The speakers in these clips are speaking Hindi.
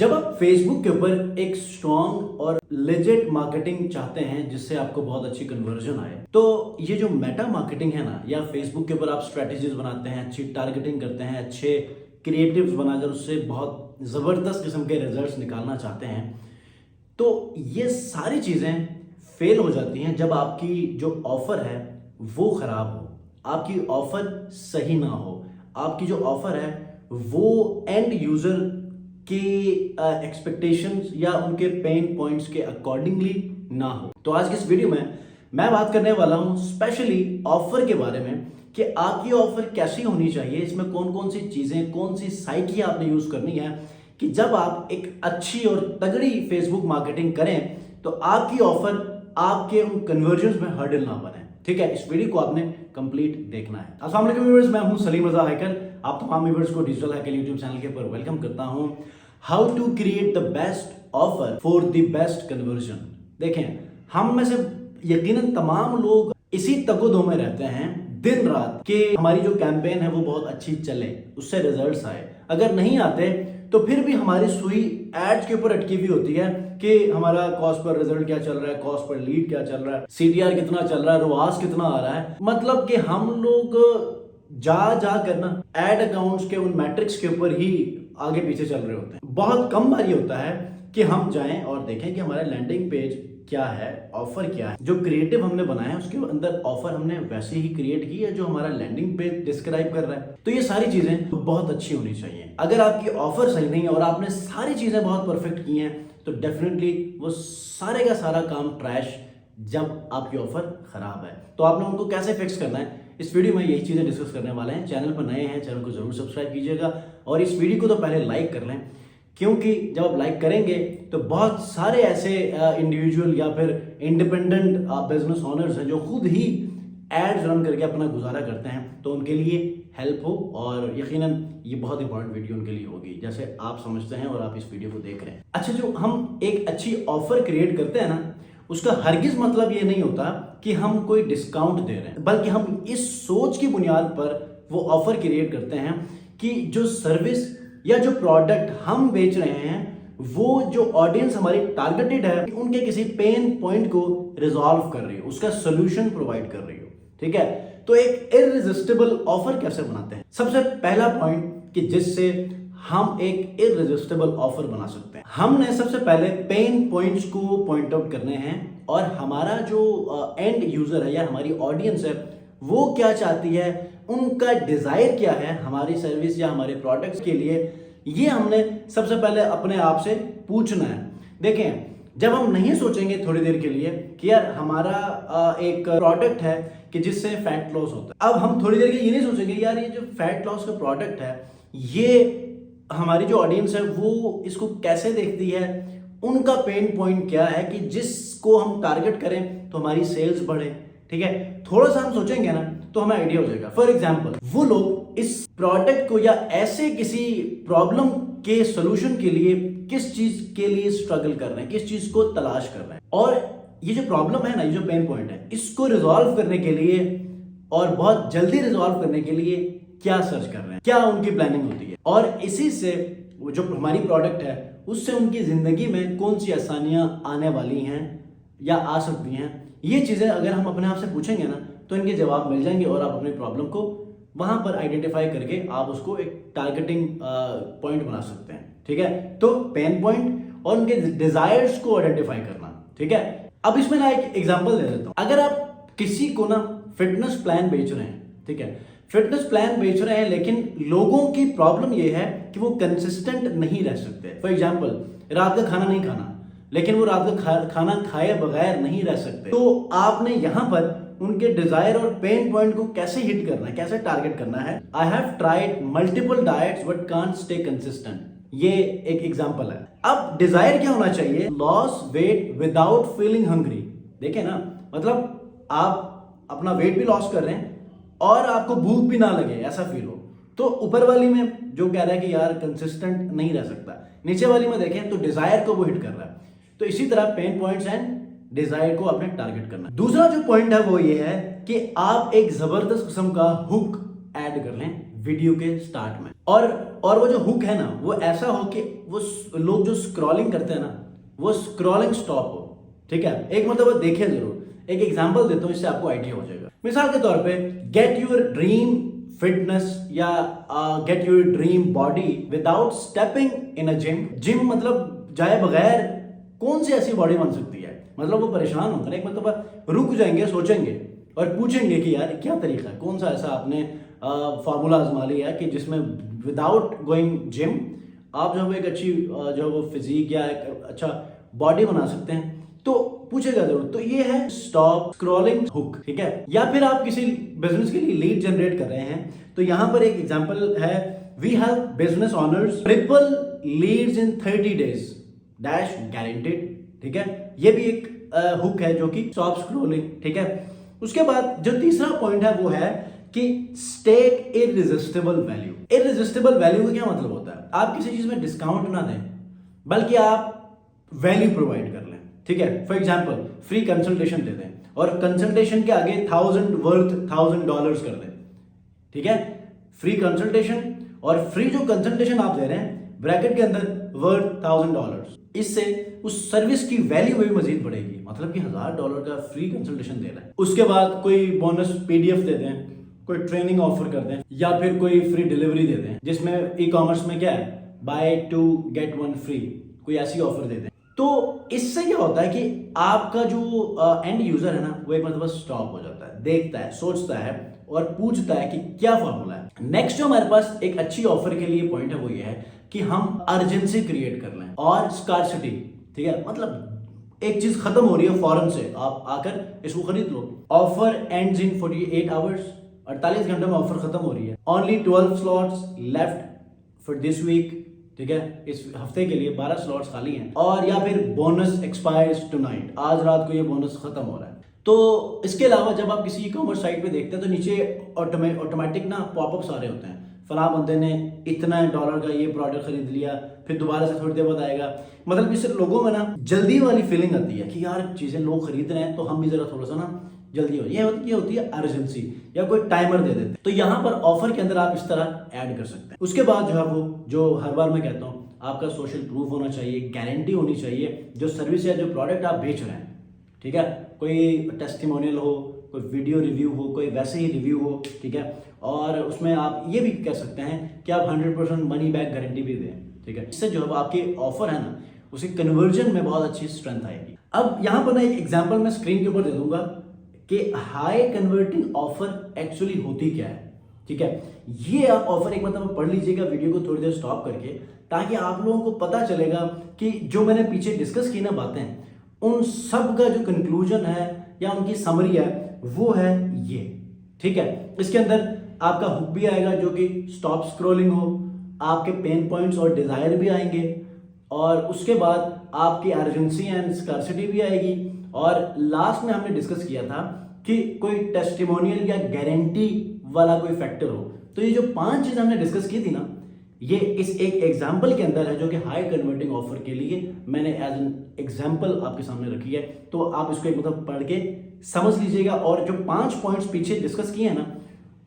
जब आप फेसबुक के ऊपर एक स्ट्रॉन्ग और लेजिट मार्केटिंग चाहते हैं जिससे आपको बहुत अच्छी कन्वर्जन आए, तो ये जो मेटा मार्केटिंग है ना, या फेसबुक के ऊपर आप स्ट्रेटेजीज बनाते हैं, अच्छी टारगेटिंग करते हैं, अच्छे क्रिएटिव्स बनाकर उससे बहुत जबरदस्त किस्म के रिजल्ट्स निकालना चाहते हैं, तो ये सारी चीजें फेल हो जाती हैं जब आपकी जो ऑफर है वो खराब हो, आपकी ऑफर सही ना हो, आपकी जो ऑफर है वो एंड यूजर के एक्सपेक्टेशंस या उनके पेन पॉइंट्स के अकॉर्डिंगली ना हो। तो आज की इस वीडियो में मैं बात करने वाला हूं स्पेशली ऑफर के बारे में कि आपकी ऑफर कैसी होनी चाहिए, इसमें कौन कौन सी चीजें, कौन सी साइट आपने यूज करनी है कि जब आप एक अच्छी और तगड़ी फेसबुक मार्केटिंग करें तो आपकी ऑफर आपके उन कन्वर्जन्स में हर्डल ना बने। ठीक है, इस वीडियो को आपने कंप्लीट देखना है। अस्सलाम वालेकुम व्यूअर्स, मैं हूं सलीम रजा हैकर। आप तमाम व्यूअर्स को डिजिटल हैकर यूट्यूब चैनल के ऊपर वेलकम करता हूं। How to create the best offer for the best conversion. देखें, हम में से यकीनन तमाम लोग इसी तगोदो में रहते हैं दिन रात कि हमारी जो कैंपेन है वो बहुत अच्छी चले, उससे रिजल्ट्स आए। अगर नहीं आते तो फिर भी हमारी सुई एड्स के ऊपर अटकी हुई होती है कि हमारा कॉस्ट पर रिजल्ट क्या चल रहा है, कॉस्ट पर लीड क्या चल रहा है, सीटीआर कितना चल रहा है, रोआस कितना आ रहा है। मतलब कि हम लोग जा करना एड अकाउंट्स के उन मैट्रिक्स के ऊपर ही आगे पीछे चल रहे होते हैं। बहुत कम बार ये होता है कि हम जाएं और देखें कि हमारा लैंडिंग पेज क्या है, ऑफर क्या है, जो क्रिएटिव हमने बनाया है उसके अंदर ऑफर हमने वैसे ही क्रिएट की है जो हमारा लैंडिंग पेज डिस्क्राइब कर रहा है। तो ये सारी चीजें बहुत अच्छी होनी चाहिए। अगर आपकी ऑफर सही नहीं है और आपने सारी चीजें बहुत परफेक्ट की हैं तो डेफिनेटली वो सारे का सारा काम ट्रैश जब आपकी ऑफर खराब है। तो आपने उनको कैसे फिक्स करना है, इस वीडियो में यही चीजें डिस्कस करने वाले हैं। चैनल पर नए हैं, चैनल को जरूर सब्सक्राइब कीजिएगा और इस वीडियो को तो पहले लाइक कर लें, क्योंकि जब आप लाइक करेंगे तो बहुत सारे ऐसे इंडिविजुअल या फिर इंडिपेंडेंट बिजनेस ओनर्स हैं जो खुद ही एड्स रन करके अपना गुजारा करते हैं, तो उनके लिए हेल्प हो और यकीनन ये बहुत इंपॉर्टेंट वीडियो उनके लिए होगी, जैसे आप समझते हैं और आप इस वीडियो को देख रहे हैं। अच्छा, जो हम एक अच्छी ऑफर क्रिएट करते हैं ना, उसका हरगिज मतलब ये नहीं होता कि हम कोई डिस्काउंट दे रहे हैं, बल्कि हम इस सोच की बुनियाद पर वो ऑफर क्रिएट करते हैं कि जो सर्विस या जो प्रोडक्ट हम बेच रहे हैं वो जो ऑडियंस हमारी टारगेटेड है उनके किसी पेन पॉइंट को रिजॉल्व कर रही हो, उसका सोल्यूशन प्रोवाइड कर रही हो। ठीक है, तो एक इररेजिस्टिबल ऑफर कैसे बनाते हैं? सबसे पहला पॉइंट कि जिससे हम एक इररेजिस्टिबल ऑफर बना सकते हैं, हमने सबसे पहले पेन पॉइंट्स को पॉइंट आउट करने हैं और हमारा जो एंड यूजर है या हमारी ऑडियंस है वो क्या चाहती है, उनका डिजायर क्या है हमारी सर्विस या हमारे प्रोडक्ट्स के लिए, ये हमने सबसे पहले अपने आप से पूछना है। देखें, जब हम नहीं सोचेंगे थोड़ी देर के लिए कि यार हमारा एक प्रोडक्ट है कि जिससे फैट लॉस होता है, अब हम थोड़ी देर के ये नहीं सोचेंगे यार ये जो फैट लॉस का प्रोडक्ट है ये हमारी जो ऑडियंस है वो इसको कैसे देखती है, उनका पेन पॉइंट क्या है कि जिसको हम टारगेट करें तो हमारी सेल्स बढ़े। ठीक है, थोड़ा सा हम सोचेंगे ना तो हमें आइडिया हो जाएगा। फॉर एग्जाम्पल, वो लोग इस प्रोडक्ट को या ऐसे किसी प्रॉब्लम के सोल्यूशन के लिए किस चीज के लिए स्ट्रगल कर रहे हैं, किस चीज को तलाश कर रहे हैं, और ये जो प्रॉब्लम है ना, ये जो पेन पॉइंट है, इसको रिजॉल्व करने के लिए और बहुत जल्दी रिजॉल्व करने के लिए क्या सर्च कर रहे हैं, क्या उनकी प्लानिंग होती है, और इसी से वो जो हमारी प्रोडक्ट है उससे उनकी जिंदगी में कौन सी आसानियां आने वाली हैं या आ सकती हैं। ये चीजें अगर हम अपने आप से पूछेंगे ना तो इनके जवाब मिल जाएंगे और आप अपनी प्रॉब्लम को वहां पर आइडेंटिफाई करके आप उसको एक टारगेटिंग पॉइंट बना सकते हैं। ठीक है, तो पेन पॉइंट और उनके डिजायर्स को आइडेंटिफाई करना। ठीक है, अब इसमें ना एक एग्जांपल दे देता हूं। अगर आप किसी को ना फिटनेस प्लान बेच रहे हैं, ठीक है, फिटनेस प्लान बेच रहे हैं, लेकिन लोगों की प्रॉब्लम यह है कि वो कंसिस्टेंट नहीं रह सकते। फॉर एग्जांपल, रात का खाना नहीं खाना, लेकिन वो रात का खाना खाए बगैर नहीं रह सकते, तो आपने यहां पर उनके डिजायर और पेन पॉइंट को कैसे हिट करना है, कैसे टारगेट करना है। I have tried multiple diets but can't stay consistent, ये एक एग्जांपल है। अब डिजायर क्या होना चाहिए? Loss weight without feeling hungry. देखें ना, मतलब आप अपना वेट भी लॉस कर रहे हैं और आपको भूख भी ना लगे ऐसा फील हो। तो ऊपर वाली में जो कह रहा है कि यार कंसिस्टेंट नहीं रह सकता, नीचे वाली में देखें तो डिजायर को वो हिट कर रहा है। तो इसी तरह पेन पॉइंट्स एंड डिजायर को आपने टारगेट करना है। दूसरा जो पॉइंट है वो ये है कि आप एक जबरदस्त किस्म का हुक ऐड कर लें, वीडियो के स्टार्ट में। और वो जो हुक है ना, वो ऐसा हो कि वो लोग जो स्क्रॉलिंग करते हैं ना, वो स्क्रॉलिंग स्टॉप हो। ठीक है, एक मतलब देखे जरूर। एक एग्जांपल देता हूं, इससे आपको आइडिया हो जाएगा। मिसाल के तौर पे गेट योर ड्रीम फिटनेस या get your dream body without stepping in a gym. Gym मतलब जाए बगैर कौन सी ऐसी बॉडी बन सकती है, मतलब वो परेशान होंगे। एक मतलब रुक जाएंगे, सोचेंगे और पूछेंगे कि यार क्या तरीका है, कौन सा ऐसा आपने फार्मूला आजमा लिया है कि जिसमें विदाउट गोइंग जिम आप जो एक अच्छी जो वो फिजिक या एक अच्छा बॉडी बना सकते हैं। तो पूछेगा जरूर। तो ये है स्टॉप स्क्रॉलिंग हुक। ठीक है, या फिर आप किसी बिजनेस के लिए लीड जनरेट कर रहे हैं, तो यहां पर एक एग्जांपल है, we have business owners triple leads in 30 days dash guaranteed. ठीक है, ये भी एक हुक है जो कि स्टॉप स्क्रॉलिंग। ठीक है, उसके बाद जो तीसरा पॉइंट है वो है कि स्टेक इररेजिस्टिबल वैल्यू। इररेजिस्टिबल वैल्यू का क्या मतलब होता है, आप किसी चीज में डिस्काउंट ना दें बल्कि आप वैल्यू प्रोवाइड कर लें। ठीक है, फॉर एग्जांपल फ्री कंसल्टेशन दे दें और कंसल्टेशन के आगे 1000 वर्थ $1000 कर दें। ठीक है, फ्री कंसल्टेशन और फ्री जो कंसल्टेशन आप दे रहे हैं ब्रैकेट के अंदर वर्थ $1000। इससे उस सर्विस की वैल्यू भी मजीद बढ़ेगी, मतलब कि $1000 का फ्री कंसल्टेशन दे रहा है। उसके बाद कोई बोनस पीडीएफ दे दें, कोई ट्रेनिंग ऑफर कर दें, या फिर कोई फ्री डिलीवरी दे दें, जिसमें ई कॉमर्स में क्या है, बाय 2 get 1 फ्री, कोई ऐसी ऑफर दे दें। तो इससे क्या होता है कि आपका जो एंड यूजर है ना, वो एक मतलब स्टॉप हो जाता है, देखता है, सोचता है और पूछता है कि क्या फॉर्मूला है। नेक्स्ट जो हमारे पास एक अच्छी ऑफर के लिए पॉइंट है वो ये है कि हम अर्जेंसी क्रिएट कर लें और स्कार्सिटी। ठीक है, मतलब एक चीज खत्म हो रही है फौरन से, आप आकर इसको खरीद लो। ऑफर एंड्स इन 48 आवर्स, 48 घंटे में ऑफर खत्म हो रही है। Only 12 slots left for this week. ठीक है, इस हफ्ते के लिए 12 स्लॉट्स खाली हैं। और या फिर बोनस एक्सपायर्स टुनाइट, आज रात को ये बोनस खत्म हो रहा है। तो इसके अलावा जब आप किसी ई कॉमर्स साइट पे देखते हैं तो नीचे ऑटोमेटिक ना पॉपअप्स आ रहे होते हैं, फला बंदे ने इतना $1 का ये प्रोडक्ट खरीद लिया, फिर दोबारा से थोड़ी देर बाद आएगा। मतलब इससे लोगों में ना जल्दी वाली फीलिंग आती है कि यार चीजें लोग खरीद रहे हैं तो हम भी जरा थोड़ा सा ना जल्दी हो। ये होती है अर्जेंसी, या कोई टाइमर दे देते हैं। तो यहाँ पर ऑफर के अंदर आप इस तरह ऐड कर सकते हैं। उसके बाद जो है वो जो हर बार मैं कहता हूँ, आपका सोशल प्रूफ होना चाहिए, गारंटी होनी चाहिए जो सर्विस या जो प्रोडक्ट आप बेच रहे हैं। ठीक है, कोई टेस्टिमोनियल हो, कोई वीडियो रिव्यू हो, कोई वैसे ही रिव्यू हो। ठीक है, और उसमें आप ये भी कह सकते हैं कि आप 100% मनी बैक गारंटी भी दें। ठीक है, इससे जो है आपकी ऑफर है ना, उसी कन्वर्जन में बहुत अच्छी स्ट्रेंथ आएगी। अब यहाँ पर ना एक एग्जांपल मैं स्क्रीन के ऊपर दे दूंगा कि हाई कन्वर्टिंग ऑफर एक्चुअली होती क्या है। ठीक है, ये आप ऑफर एक मतलब पढ़ लीजिएगा वीडियो को थोड़ी देर स्टॉप करके, ताकि आप लोगों को पता चलेगा कि जो मैंने पीछे डिस्कस की ना बातें, उन सब का जो कंक्लूजन है या उनकी समरी है वो है ये। ठीक है, इसके अंदर आपका हुक भी आएगा जो कि स्टॉप स्क्रॉलिंग हो, आपके पेन पॉइंट्स और डिजायर भी आएंगे, और उसके बाद आपकी अर्जेंसी एंड स्कार्सिटी भी आएगी, और लास्ट में हमने डिस्कस किया था कि कोई टेस्टिमोनियल या गारंटी वाला कोई फैक्टर हो। तो ये जो 5 चीजें हमने डिस्कस की थी ना, ये इस एक एग्जाम्पल के अंदर है जो कि हाई कन्वर्टिंग ऑफर के लिए मैंने एज एन एग्जाम्पल आपके सामने रखी है। तो आप इसको एक मतलब पढ़ के समझ लीजिएगा, और जो 5 पॉइंट्स पीछे डिस्कस किए हैं ना,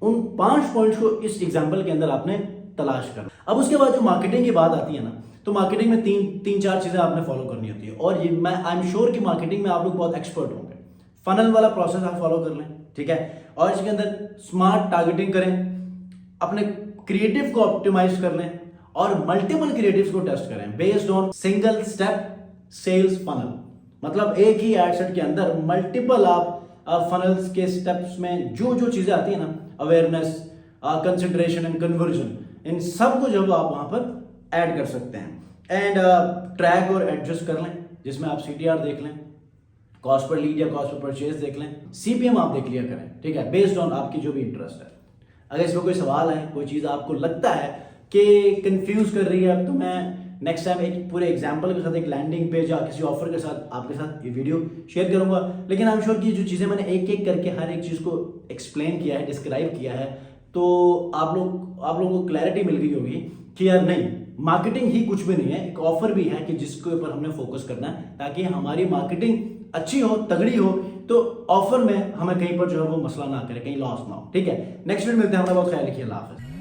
उन 5 पॉइंट्स को इस एग्जाम्पल के अंदर आपने तलाश करना। अब उसके बाद जो मार्केटिंग की बात आती है ना, तो मार्केटिंग में तीन चार चीजें आपने फॉलो करनी होती है, और ये मैं आई एम श्योर कि मार्केटिंग में आप लोग बहुत एक्सपर्ट होंगे। फनल वाला प्रोसेस आप फॉलो कर लें। ठीक है, और इसके अंदर स्मार्ट टारगेटिंग करें, अपने क्रिएटिव को ऑप्टिमाइज कर लें, और मल्टीपल क्रिएटिव्स को टेस्ट करें based on single step sales funnel. मतलब एक ही एड सेट के अंदर मल्टीपल आप फनल्स के स्टेप्स में जो जो चीजें आती है ना, अवेयरनेस, कंसिडरेशन एंड कन्वर्जन, इन सब को जब आप वहां पर ऐड कर सकते हैं। एंड ट्रैक और एडजस्ट कर लें, जिसमें आप CTR देख लें, कॉस्ट पर लीड या कॉस्ट पर परचेज देख लें, CPM आप देख लिया करें। ठीक है, बेस्ड ऑन आपकी जो भी इंटरेस्ट है। अगर इसमें कोई सवाल है, कोई चीज आपको लगता है कि कंफ्यूज कर रही है, तो मैं नेक्स्ट टाइम एक पूरे एग्जाम्पल के साथ, एक लैंडिंग पेज या किसी ऑफर के साथ आपके साथ ये वीडियो शेयर करूंगा। लेकिन आई एम श्योर कि जो चीजें मैंने एक एक करके हर एक चीज को एक्सप्लेन किया है, डिस्क्राइब किया है, तो आप लोगों को क्लैरिटी मिल गई होगी कि यार नहीं, मार्केटिंग ही कुछ भी नहीं है, एक ऑफर भी है कि जिसके ऊपर हमने फोकस करना है, ताकि हमारी मार्केटिंग अच्छी हो, तगड़ी हो, तो ऑफर में हमें कहीं पर जो है वो मसला ना करे, कहीं लॉस ना हो। ठीक है, नेक्स्ट वीडियो मिलते हैं, हमारा बहुत ख्याल रखिए, अल्लाह हाफिज़।